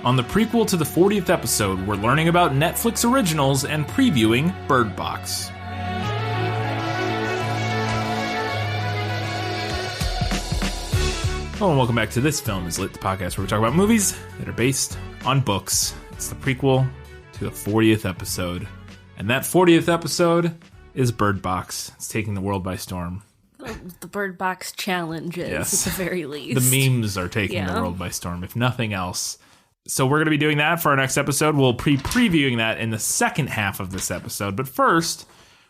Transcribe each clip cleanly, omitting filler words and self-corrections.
On the prequel to the 40th episode, we're learning about Netflix originals and previewing Bird Box. Hello and welcome back to This Film is Lit, the podcast where we talk about movies that are based on books. It's the prequel to the 40th episode. And that 40th episode is Bird Box. It's taking the world by storm. The Bird Box challenges, yes, at the very least. The memes are taking the world by storm, if nothing else. So we're going to be doing that for our next episode. We'll be previewing that in the second half of this episode. But first,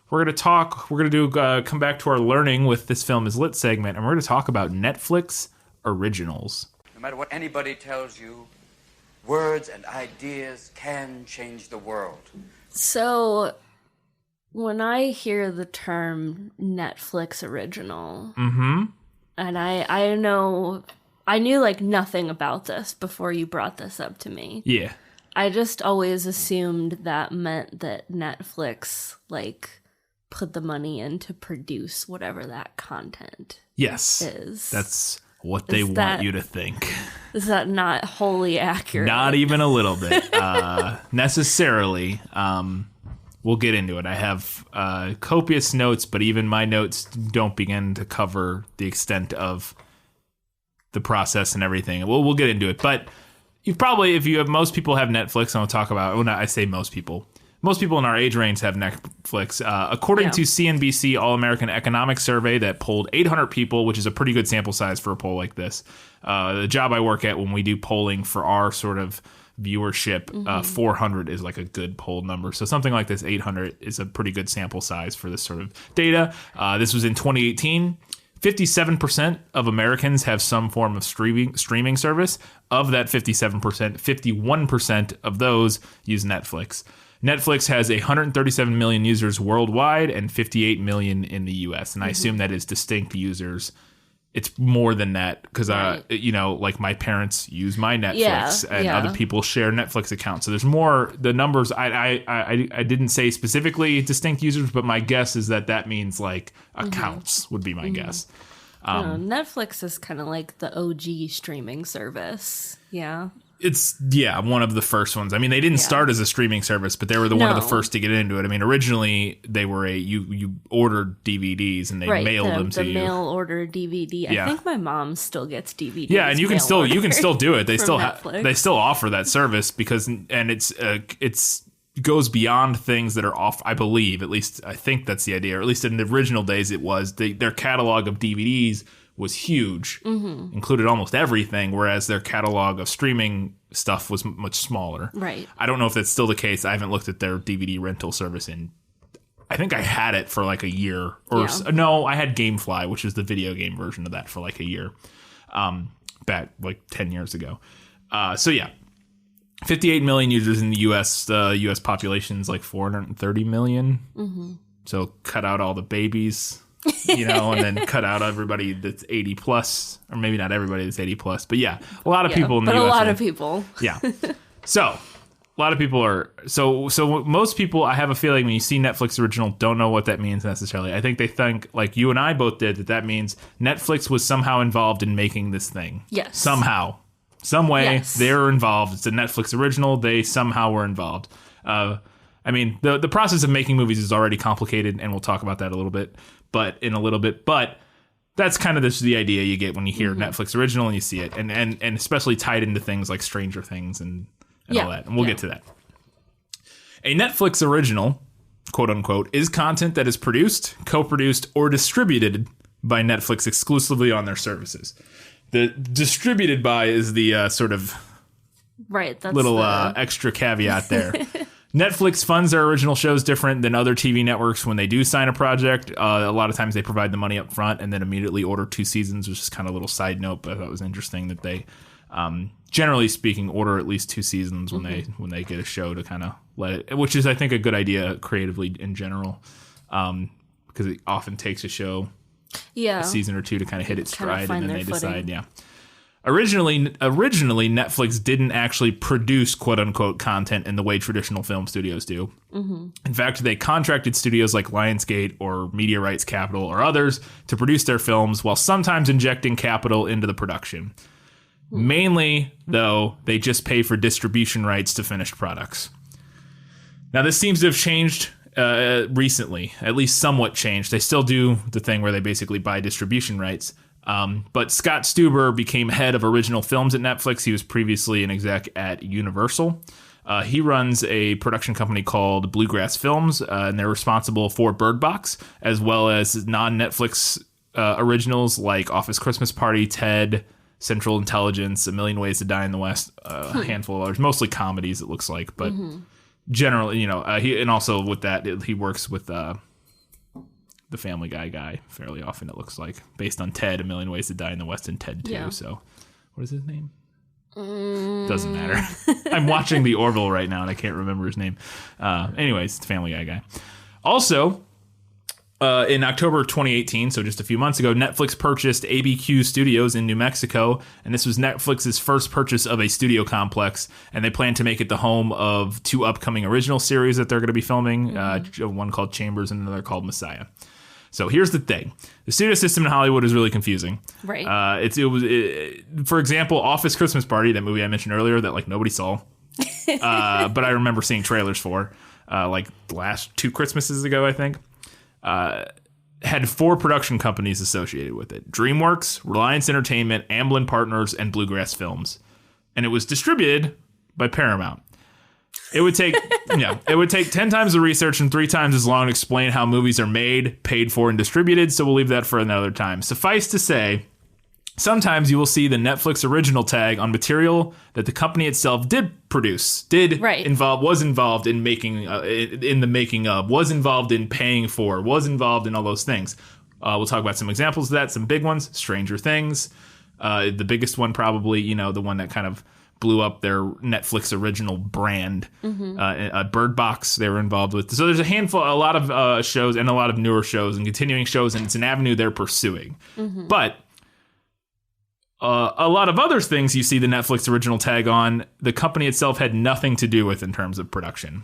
we're going to come back to our learning with This Film is Lit segment, and we're going to talk about Netflix originals. No matter what anybody tells you, words and ideas can change the world. So, when I hear the term Netflix original, and I knew like nothing about this before you brought this up to me. Yeah. I just always assumed that meant that Netflix like put the money in to produce whatever that content is. That's what they want you to think. Is that not wholly accurate? Not even a little bit. Necessarily. We'll get into it. I have copious notes, but even my notes don't begin to cover the extent of the process and everything. We'll get into it. But most people have Netflix, and I'll talk about, I say most people. Most people in our age range have Netflix. According to CNBC All-American Economic Survey that polled 800 people, which is a pretty good sample size for a poll like this. The job I work at, when we do polling for our sort of viewership, 400 is like a good poll number. So something like this, 800, is a pretty good sample size for this sort of data. This was in 2018. 57% of Americans have some form of streaming service. Of that 57%, 51% of those use Netflix. Netflix has 137 million users worldwide and 58 million in the U.S. And I assume that is distinct users. It's more than that because, like my parents use my Netflix and other people share Netflix accounts. So there's more. The numbers, I didn't say specifically distinct users, but my guess is that means like accounts would be my guess. Netflix is kind of like the OG streaming service. Yeah. It's, one of the first ones. I mean, they didn't start as a streaming service, but they were one of the first to get into it. I mean, originally they were you ordered DVDs and they mailed them to you. The mail order DVD. I think my mom still gets DVDs. Yeah, and you can still do it. They still offer that service because it's goes beyond things that are off. I believe, at least I think that's the idea, or at least in the original days it was. Their catalog of DVDs was huge, included almost everything, whereas their catalog of streaming stuff was much smaller. Right. I don't know if that's still the case. I haven't looked at their DVD rental service I think I had it for like a year. No, I had GameFly, which is the video game version of that, for like a year, back like 10 years ago. 58 million users in the U.S. The U.S. population is like 430 million. So cut out all the babies. And then cut out everybody that's 80 plus, or maybe not everybody that's 80 plus, but a lot of people in the US. But a lot of people. Yeah. So a lot of people are, so most people, I have a feeling when you see Netflix original, don't know what that means necessarily. I think they think, like you and I both did, that means Netflix was somehow involved in making this thing. Yes. Somehow. Some way they're involved. It's a Netflix original. They somehow were involved. I mean, the process of making movies is already complicated, and we'll talk about that a little bit. But that's kind of the idea you get when you hear Netflix original and you see it, and especially tied into things like Stranger Things and all that. And we'll get to that. A Netflix original, quote unquote, is content that is produced, co-produced, or distributed by Netflix exclusively on their services. The distributed by is the sort of little extra caveat there. Netflix funds their original shows different than other TV networks. When they do sign a project, a lot of times they provide the money up front and then immediately order 2 seasons, which is kind of a little side note, but I thought it was interesting that they, generally speaking, order at least 2 seasons when they get a show to kind of let it, which is, I think, a good idea creatively in general, because it often takes a show a season or 2 to kind of hit its stride, and then they decide, Originally, Netflix didn't actually produce quote-unquote content in the way traditional film studios do. In fact, they contracted studios like Lionsgate or Media Rights Capital or others to produce their films while sometimes injecting capital into the production. Mainly, though, they just pay for distribution rights to finished products. Now, this seems to have changed recently, at least somewhat changed. They still do the thing where they basically buy distribution rights. But Scott Stuber became head of original films at Netflix. He was previously an exec at Universal. He runs a production company called Bluegrass Films, and they're responsible for Bird Box, as well as non-Netflix originals like Office Christmas Party, Ted, Central Intelligence, A Million Ways to Die in the West, a handful of others, mostly comedies, it looks like, but generally, he, and also with that, he works with the Family Guy fairly often, it looks like, based on Ted, A Million Ways to Die in the West, and Ted 2. Yeah. So, what is his name? Doesn't matter. I'm watching the Orville right now, and I can't remember his name. Anyways, it's Family Guy. Also, in October 2018, so just a few months ago, Netflix purchased ABQ Studios in New Mexico, and this was Netflix's first purchase of a studio complex, and they plan to make it the home of 2 upcoming original series that they're going to be filming, one called Chambers and another called Messiah. So here's the thing. The studio system in Hollywood is really confusing. Right. For example, Office Christmas Party, that movie I mentioned earlier that like nobody saw, but I remember seeing trailers for, like the last 2 Christmases ago, I think. Had 4 production companies associated with it: DreamWorks, Reliance Entertainment, Amblin Partners, and Bluegrass Films. And it was distributed by Paramount. It would take 10 times the research and 3 times as long to explain how movies are made, paid for, and distributed, so we'll leave that for another time. Suffice to say, sometimes you will see the Netflix original tag on material that the company itself did produce, was involved in making, in the making of, was involved in paying for, was involved in all those things. We'll talk about some examples of that, some big ones. Stranger Things, the biggest one probably, the one that kind of blew up their Netflix original brand. Bird Box they were involved with. So there's a lot of shows and a lot of newer shows and continuing shows, and it's an avenue they're pursuing. But a lot of other things you see the Netflix original tag on, the company itself had nothing to do with in terms of production.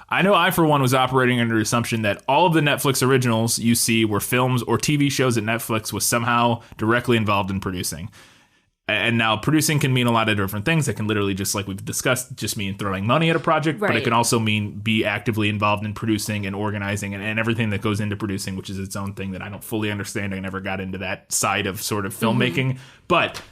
I know I, for one, was operating under the assumption that all of the Netflix originals you see were films or TV shows that Netflix was somehow directly involved in producing. And now producing can mean a lot of different things. It can literally, just like we've discussed, just mean throwing money at a project, but it can also mean be actively involved in producing and organizing and everything that goes into producing, which is its own thing that I don't fully understand. I never got into that side of sort of filmmaking, but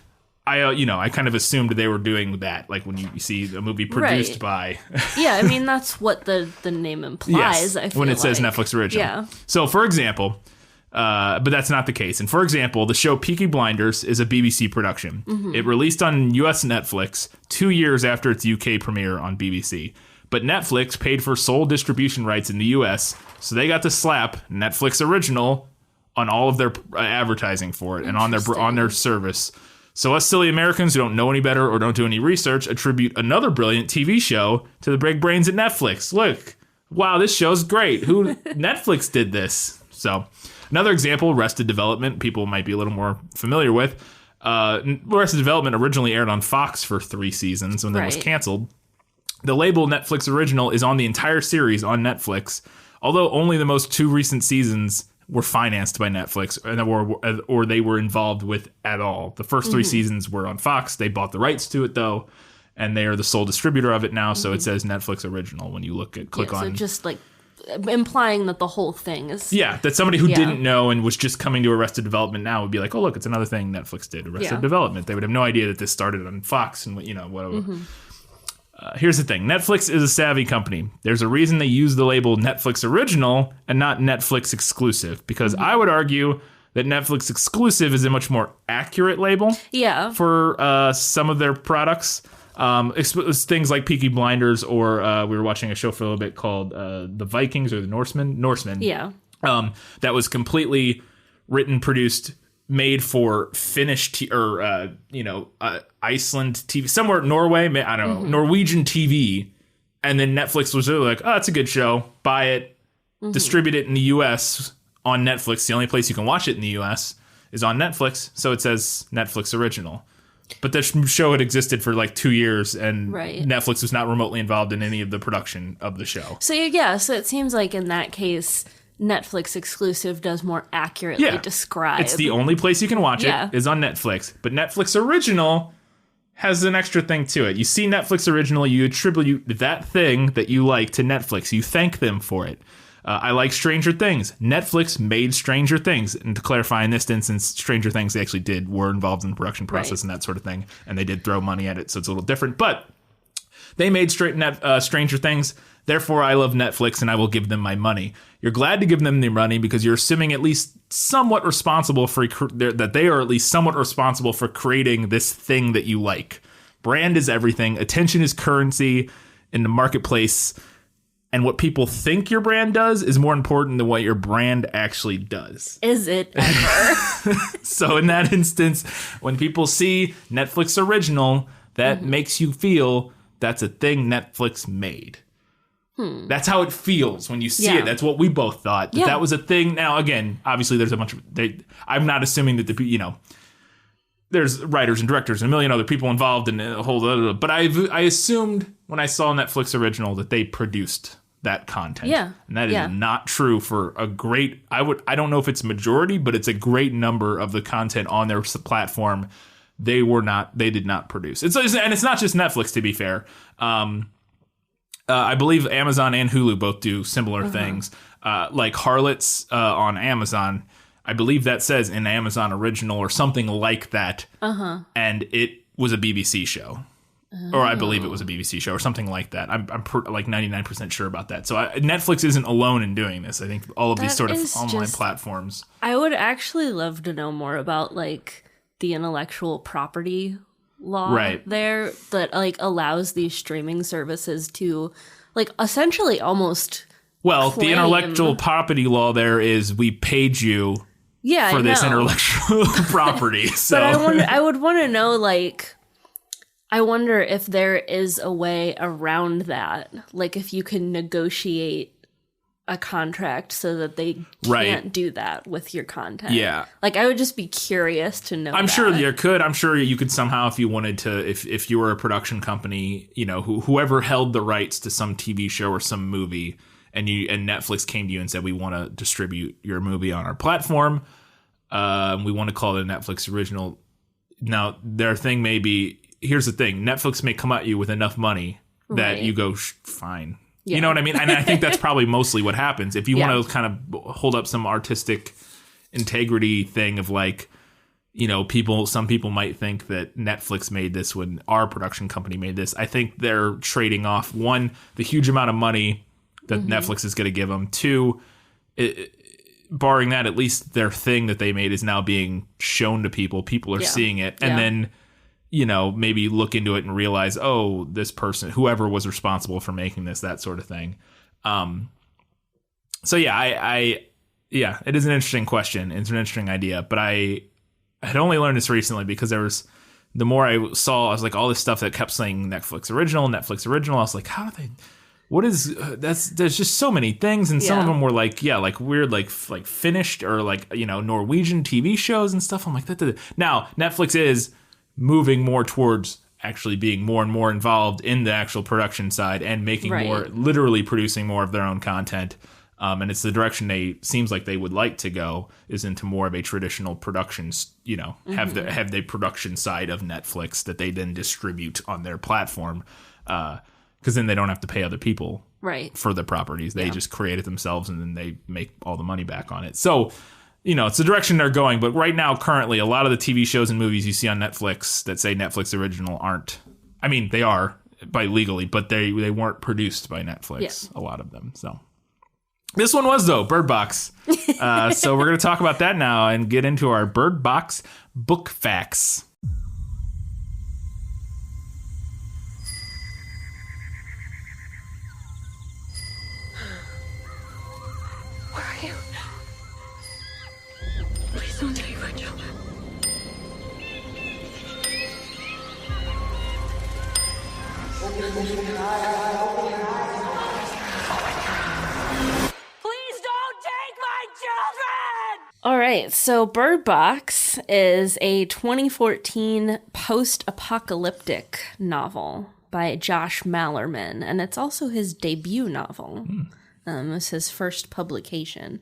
I kind of assumed they were doing that. Like when you see a movie produced by. Yeah, I mean, that's what the name implies. Yes, when it says Netflix original. Yeah. So, for example, but that's not the case. And for example, the show Peaky Blinders is a BBC production. It released on US Netflix 2 years after its UK premiere on BBC. But Netflix paid for sole distribution rights in the US, so they got to slap Netflix original on all of their advertising for it and on their service. So us silly Americans who don't know any better or don't do any research attribute another brilliant TV show to the big brains at Netflix. Look, wow, this show's great. Netflix did this. So another example, Arrested Development, people might be a little more familiar with. Arrested Development originally aired on Fox for 3 seasons and then was canceled. The label Netflix Original is on the entire series on Netflix, although only the most 2 recent seasons were financed by Netflix or they were involved with at all. The first 3 seasons were on Fox. They bought the rights to it, though, and they are the sole distributor of it now, so it says Netflix Original when you click on. So just like implying that the whole thing is... Yeah, that somebody who didn't know and was just coming to Arrested Development now would be like, oh, look, it's another thing Netflix did, Arrested Development. They would have no idea that this started on Fox and, whatever. Here's the thing. Netflix is a savvy company. There's a reason they use the label Netflix Original and not Netflix Exclusive, because I would argue that Netflix Exclusive is a much more accurate label for some of their products. Things like Peaky Blinders, or we were watching a show for a little bit called The Vikings or the Norsemen. Yeah. That was completely written, produced, made for Finnish Iceland TV, somewhere Norway, I don't know, Norwegian TV, and then Netflix was really like, oh, it's a good show, buy it, distribute it in the US on Netflix. The only place you can watch it in the US is on Netflix, so it says Netflix Original. But the show had existed for like 2 years, and Netflix was not remotely involved in any of the production of the show. So it seems like in that case, Netflix exclusive does more accurately describe. It's the only place you can watch it is on Netflix. But Netflix Original has an extra thing to it. You see Netflix Original, you attribute that thing that you like to Netflix. You thank them for it. I like Stranger Things. Netflix made Stranger Things. And to clarify, in this instance, Stranger Things they actually were involved in the production process and that sort of thing. And they did throw money at it, so it's a little different. But they made Stranger Things. Therefore, I love Netflix and I will give them my money. You're glad to give them their money because you're assuming at least somewhat responsible for that they are at least somewhat responsible for creating this thing that you like. Brand is everything. Attention is currency in the marketplace. And what people think your brand does is more important than what your brand actually does. Is it ever? So in that instance, when people see Netflix Original, that makes you feel that's a thing Netflix made. That's how it feels when you see it. That's what we both thought. That was a thing. Now, again, obviously there's a bunch of... I'm not assuming that there's writers and directors and a million other people involved in a whole... But I assumed when I saw Netflix Original that they produced that content. Yeah. And that is not true for a great... I don't know if it's majority, but it's a great number of the content on their platform. They did not produce. And it's not just Netflix, to be fair. I believe Amazon and Hulu both do similar things. Like Harlots on Amazon, I believe that says in Amazon Original or something like that. And it was a BBC show. Or I believe it was a BBC show or something like that. I'm like 99% sure about that. So Netflix isn't alone in doing this. I think all of these sort of online platforms. I would actually love to know more about like the intellectual property law there that like allows these streaming services to like essentially almost the intellectual property law there is we paid you for this intellectual property. So but I would want to know like I wonder if there is a way around that, like if you can negotiate a contract so that they can't do that with your content. Yeah. Like I would just be curious to know. I'm sure you could. I'm sure you could somehow, if you wanted to, if you were a production company, whoever held the rights to some TV show or some movie and Netflix came to you and said, we want to distribute your movie on our platform. We want to call it a Netflix original. Now their thing may be, here's the thing. Netflix may come at you with enough money that you go, fine. Yeah. You know what I mean? And I think that's probably mostly what happens. If you want to kind of hold up some artistic integrity thing of like, some people might think that Netflix made this when our production company made this. I think they're trading off, one, the huge amount of money that Netflix is going to give them. Two, barring that, at least their thing that they made is now being shown to people. People are seeing it. And then... maybe look into it and realize, oh, this person, whoever was responsible for making this, that sort of thing. So yeah, it is an interesting question. It's an interesting idea, but I had only learned this recently because the more I saw, I was like all this stuff that kept saying Netflix original. I was like, how do they, what is, there's just so many things. And some of them were like, like weird, like finished or like, Norwegian TV shows and stuff. I'm like, now Netflix is moving more towards actually being more and more involved in the actual production side and making more, literally producing more of their own content. And it's the direction seems like they would like to go is into more of a traditional productions, have the production side of Netflix that they then distribute on their platform. Because then they don't have to pay other people for the properties. They just create it themselves and then they make all the money back on it. So, it's the direction they're going. But right now, currently, a lot of the TV shows and movies you see on Netflix that say Netflix original aren't. I mean, they are by legally, but they weren't produced by Netflix. A lot of them. So this one was, though, Bird Box. So we're going to talk about that now and get into our Bird Box book facts. Where are you? Please don't take my children. Please don't take my children! All right, so Bird Box is a 2014 post-apocalyptic novel by Josh Malerman, and it's also his debut novel. was his first publication.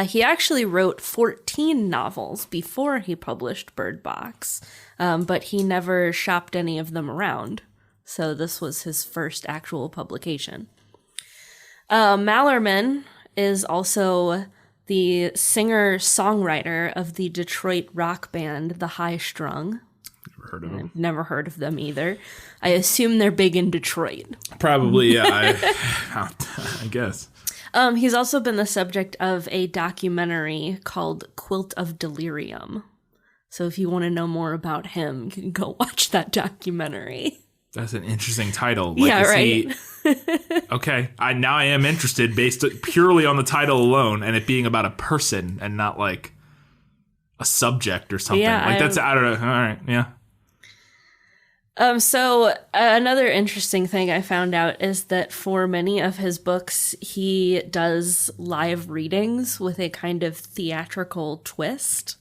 He actually wrote 14 novels before he published Bird Box, but he never shopped any of them around. So this was his first actual publication. Mallerman is also the singer-songwriter of the Detroit rock band The High Strung. Never heard of them. I've never heard of them either. I assume they're big in Detroit. Probably, yeah. I guess. He's also been the subject of a documentary called Quilt of Delirium. So if you want to know more about him, you can go watch that documentary. That's an interesting title. Yeah, right. Okay, now I am interested based purely on the title alone and it being about a person and not like a subject or something. Yeah, I don't know. All right, yeah. So another interesting thing I found out is that for many of his books, he does live readings with a kind of theatrical twist.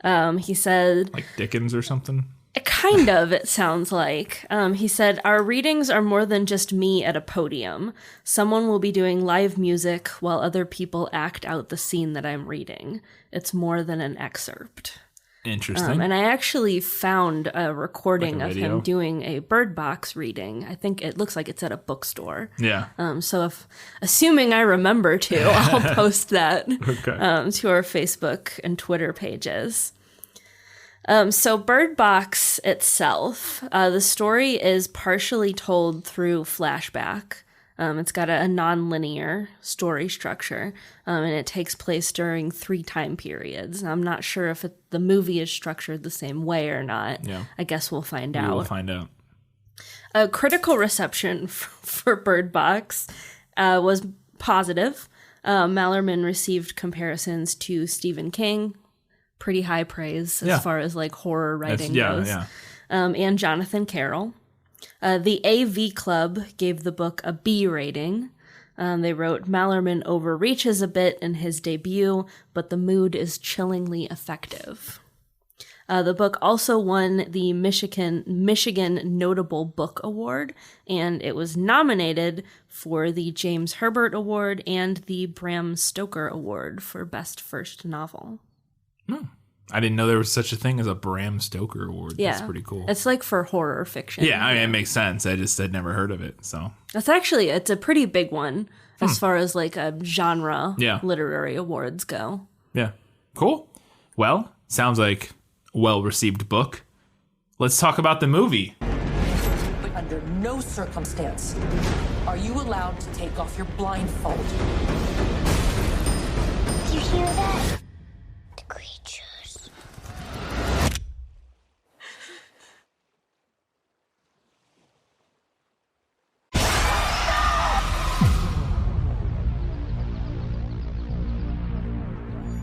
He said... Like Dickens or something? Kind of, it sounds like. He said, "Our readings are more than just me at a podium. Someone will be doing live music while other people act out the scene that I'm reading. It's more than an excerpt." Interesting. And I actually found a recording Like a of video? him doing a Bird Box reading. I think it looks like it's at a bookstore. Yeah. So if, assuming I remember to, I'll post that Okay. to our Facebook and Twitter pages. So Bird Box itself, the story is partially told through flashback. It's got a non-linear story structure, and it takes place during 3 time periods. I'm not sure if the movie is structured the same way or not. Yeah. I guess we'll find out. We'll find out. A critical reception for Bird Box was positive. Mallerman received comparisons to Stephen King, pretty high praise as far as like horror writing goes. Yeah. And Jonathan Carroll. The AV Club gave the book a B rating. They wrote, "Mallerman overreaches a bit in his debut, but the mood is chillingly effective." The book also won the Michigan Notable Book Award, and it was nominated for the James Herbert Award and the Bram Stoker Award for Best First Novel. I didn't know there was such a thing as a Bram Stoker Award. Yeah. That's pretty cool. It's like for horror fiction. Yeah, I mean, it makes sense. I'd never heard of it, so. It's a pretty big one as far as like a genre literary awards go. Yeah. Cool. Well, sounds like a well-received book. Let's talk about the movie. But under no circumstance are you allowed to take off your blindfold. You hear that? The creatures.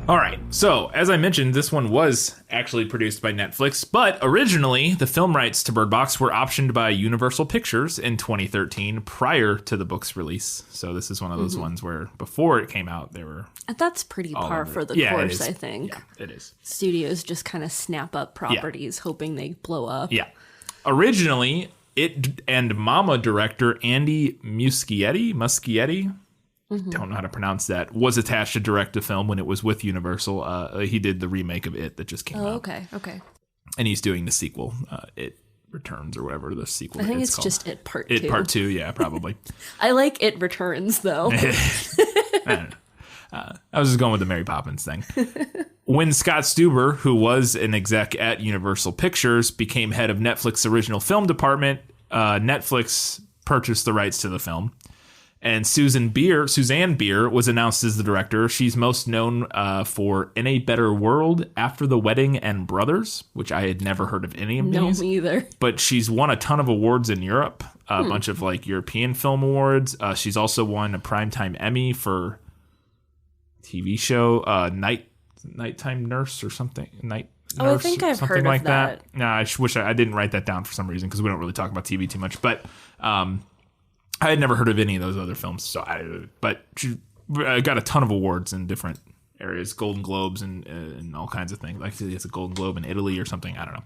All right, so as I mentioned, this one was actually produced by Netflix, but originally the film rights to Bird Box were optioned by Universal Pictures in 2013 prior to the book's release. So this is one of those ones where before it came out, they were... That's pretty par for the course, I think. Yeah, it is. Studios just kind of snap up properties hoping they blow up. Yeah. Originally, it and Mama director Andy Muschietti, don't know how to pronounce that, was attached to direct the film when it was with Universal. He did the remake of It that just came out. Okay. And he's doing the sequel, It Returns or whatever the sequel is. I think it's called. just It Part 2. It Part 2, yeah, probably. I like It Returns, though. I don't know. I was just going with the Mary Poppins thing. When Scott Stuber, who was an exec at Universal Pictures, became head of Netflix original film department, Netflix purchased the rights to the film. And Suzanne Bier was announced as the director. She's most known for In a Better World, After the Wedding, and Brothers, which I had never heard of any of these. No, me either. But she's won a ton of awards in Europe, a bunch of like European film awards. She's also won a Primetime Emmy for TV show Nighttime Nurse or something. Night Nurse, I think I've heard like of that. Nah, I wish I didn't write that down for some reason because we don't really talk about TV too much. But I had never heard of any of those other films, but she got a ton of awards in different areas, Golden Globes and all kinds of things. Like it's a Golden Globe in Italy or something. I don't know.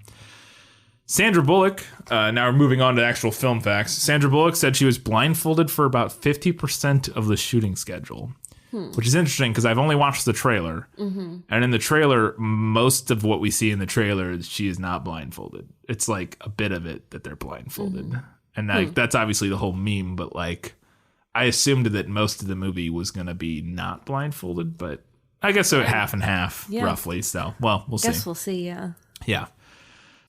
Sandra Bullock, now we're moving on to actual film facts. Sandra Bullock said she was blindfolded for about 50% of the shooting schedule, which is interesting because I've only watched the trailer. And in the trailer, most of what we see in the trailer is she is not blindfolded. It's like a bit of it that they're blindfolded. And like, that's obviously the whole meme, but like, I assumed that most of the movie was going to be not blindfolded, but I guess so half and half, roughly. So, well, we'll see. Guess we'll see, yeah. Yeah.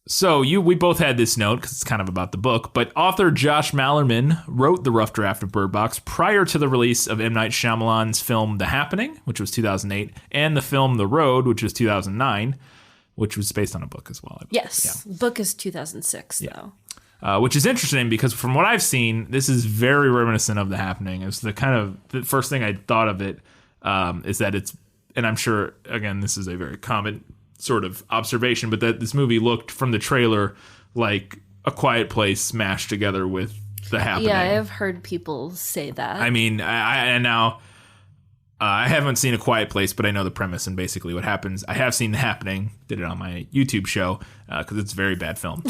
So we both had this note because it's kind of about the book, but author Josh Malerman wrote the rough draft of Bird Box prior to the release of M. Night Shyamalan's film The Happening, which was 2008, and the film The Road, which was 2009, which was based on a book as well. Yes. Yeah. Book is 2006, though. Which is interesting because from what I've seen, this is very reminiscent of The Happening. It's the first thing I thought of it is that it's, and I'm sure, again, this is a very common sort of observation, but that this movie looked from the trailer like A Quiet Place smashed together with The Happening. Yeah, I've heard people say that. I mean, I haven't seen A Quiet Place, but I know the premise and basically what happens. I have seen The Happening, did it on my YouTube show because it's a very bad film.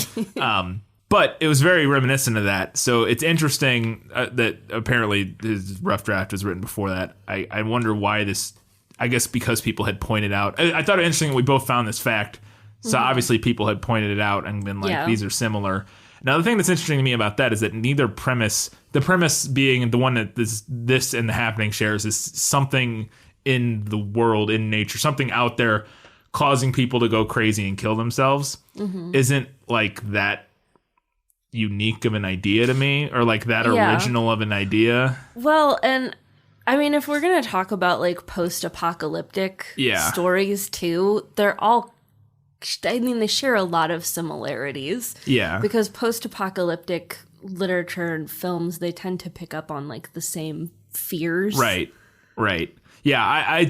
But it was very reminiscent of that. So it's interesting that apparently his rough draft was written before that. I wonder why this, I guess because people had pointed out. I thought it interesting that we both found this fact. So obviously people had pointed it out and been like, these are similar. Now, the thing that's interesting to me about that is that neither premise, the premise being the one that this and The Happening shares, is something in the world, in nature, something out there causing people to go crazy and kill themselves, isn't like that unique of an idea to me, or like that original of an idea. Well, and I mean, if we're gonna talk about like post-apocalyptic stories too, they're all, I mean, they share a lot of similarities. Yeah, because post-apocalyptic literature and films, they tend to pick up on like the same fears. Right. Yeah,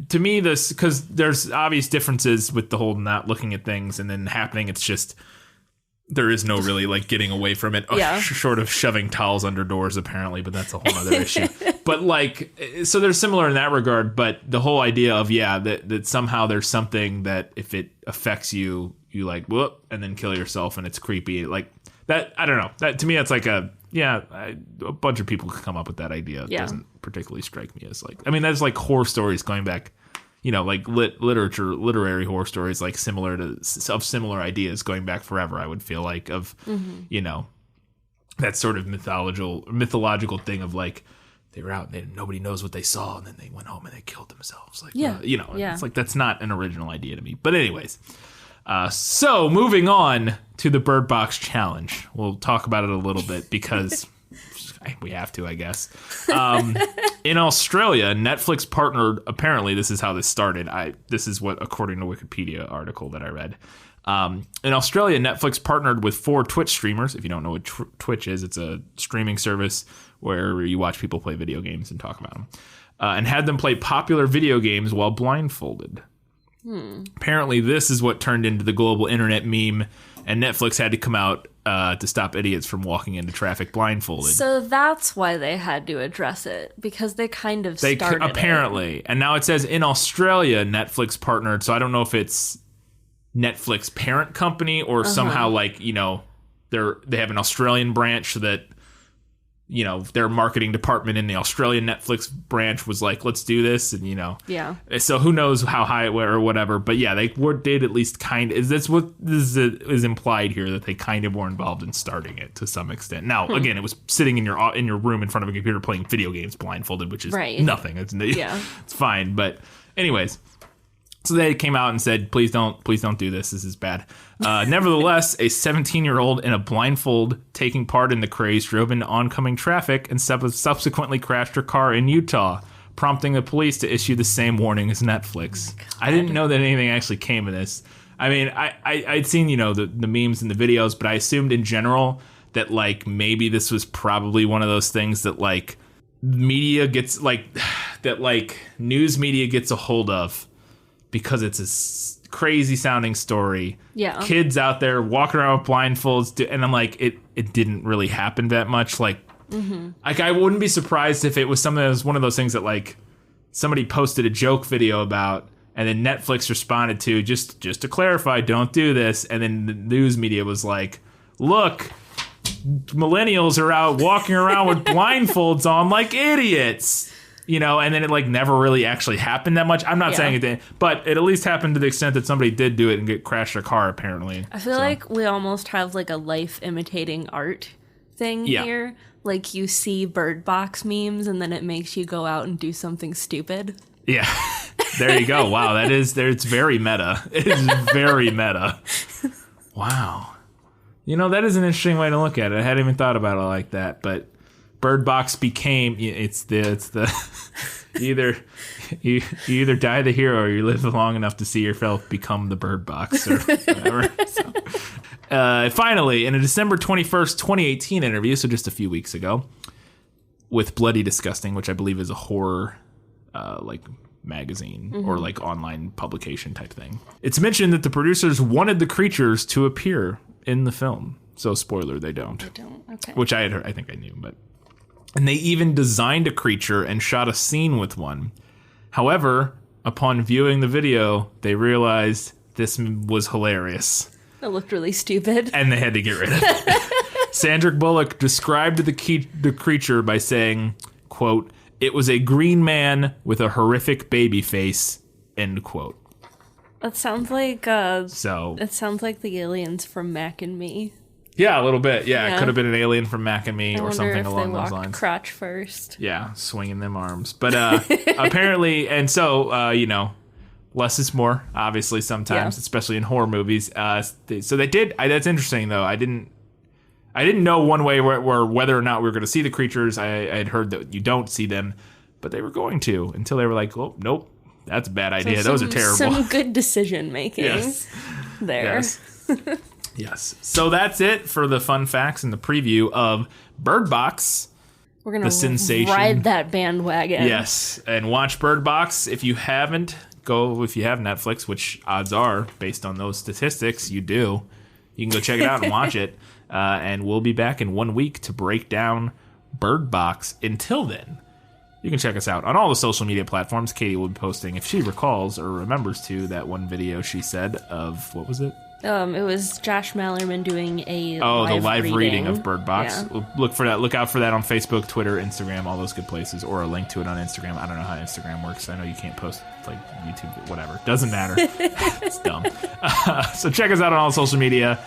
to me, this, because there's obvious differences with the whole not looking at things and then Happening. It's just, there is no really like getting away from it, short of shoving towels under doors apparently, but that's a whole other issue. But like, so they're similar in that regard, but the whole idea of, that somehow there's something that if it affects you, you like, whoop, and then kill yourself and it's creepy. Like that, I don't know. That to me, it's like a bunch of people could come up with that idea. It doesn't particularly strike me as like, I mean, that's like horror stories going back, like literary horror stories, like similar ideas going back forever. I would feel like of, that sort of mythological thing of like they were out and nobody knows what they saw, and then they went home and they killed themselves. Like, it's like that's not an original idea to me. But anyways, so moving on to the Bird Box Challenge, we'll talk about it a little bit because. We have to, I guess. In Australia, Netflix partnered. Apparently, this is how this started. This is what, according to Wikipedia article that I read. In Australia, Netflix partnered with 4 Twitch streamers. If you don't know what Twitch is, it's a streaming service where you watch people play video games and talk about them, and had them play popular video games while blindfolded. Apparently, this is what turned into the global internet meme, and Netflix had to come out to stop idiots from walking into traffic blindfolded. So that's why they had to address it, because they kind of started apparently it. And now it says in Australia, Netflix partnered. So I don't know if it's Netflix parent company or somehow like, they have an Australian branch that, their marketing department in the Australian Netflix branch was like, let's do this. And, so who knows how high it went or whatever. But they did at least kind of, that's what this is implied here, that they kind of were involved in starting it to some extent. Now, again, it was sitting in your room in front of a computer playing video games blindfolded, which is nothing. It's fine. But anyways. So they came out and said, please don't do this. This is bad. Nevertheless, a 17-year-old in a blindfold taking part in the craze drove into oncoming traffic and subsequently crashed her car in Utah, prompting the police to issue the same warning as Netflix. I didn't know that anything actually came of this. I mean, I'd seen, the memes and the videos, but I assumed in general that, like, maybe this was probably one of those things that, like, media gets, like, that, like, news media gets a hold of. Because it's a crazy sounding story. Yeah. Kids out there walking around with blindfolds. And I'm like, it didn't really happen that much. Like, like, I wouldn't be surprised if it was something that was one of those things that, like, somebody posted a joke video about And then Netflix responded to, just to clarify, don't do this. And then the news media was like, look, millennials are out walking around with blindfolds on like idiots. You know, and then it like never really actually happened that much. I'm not saying it did, but it at least happened to the extent that somebody did do it and get crashed their car, apparently. I feel like we almost have like a life imitating art thing here. Like you see Bird Box memes and then it makes you go out and do something stupid. Yeah. There you go. Wow, it's very meta. It is very meta. Wow. You know, that is an interesting way to look at it. I hadn't even thought about it like that, but Bird Box became it's the you either die the hero or you live long enough to see yourself become the Bird Box or whatever. So, finally, in a December 21st, 2018 interview, so just a few weeks ago, with Bloody Disgusting, which I believe is a horror like magazine or like online publication type thing, it's mentioned that the producers wanted the creatures to appear in the film. So spoiler, they don't. They don't. Okay. Which I think I knew, but. And they even designed a creature and shot a scene with one. However, upon viewing the video, they realized this was hilarious. It looked really stupid. And they had to get rid of it. Sandra Bullock described the creature by saying, quote, "It was a green man with a horrific baby face," end quote. That sounds like it sounds like the aliens from Mac and Me. Yeah, a little bit. Yeah, it could have been an alien from Mac and Me or something along those lines. Crotch first. Yeah, swinging them arms. But apparently, and so, you know, less is more, obviously, sometimes, especially in horror movies. So they did. That's interesting, though. I didn't know one way where whether or not we were going to see the creatures. I had heard that you don't see them, but they were going to until they were like, oh, nope, that's a bad idea. Those are terrible. Some good decision making there. Yes. Yes. So that's it for the fun facts and the preview of Bird Box. We're going to ride that bandwagon. Yes. And watch Bird Box. If you haven't, if you have Netflix, which odds are, based on those statistics, you do. You can go check it out and watch it. And we'll be back in 1 week to break down Bird Box. Until then, you can check us out on all the social media platforms. Katie will be posting, if she recalls or remembers to, that one video she said of, what was it? It was Josh Mallerman doing the live reading of Bird Box. Yeah. Look for that. Look out for that on Facebook, Twitter, Instagram, all those good places, or a link to it on Instagram. I don't know how Instagram works. I know you can't post like YouTube, whatever. Doesn't matter. It's dumb. So check us out on all social media.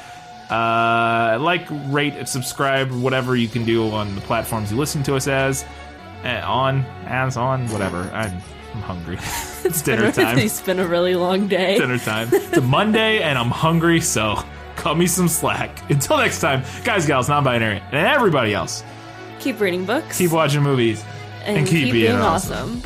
Like, rate, subscribe, whatever you can do on the platforms you listen to us on, whatever. I'm hungry. It's dinner time. It's been a really long day. Dinner time. It's a Monday and I'm hungry, so cut me some slack. Until next time, guys, gals, non-binary, and everybody else. Keep reading books. Keep watching movies. And keep being awesome.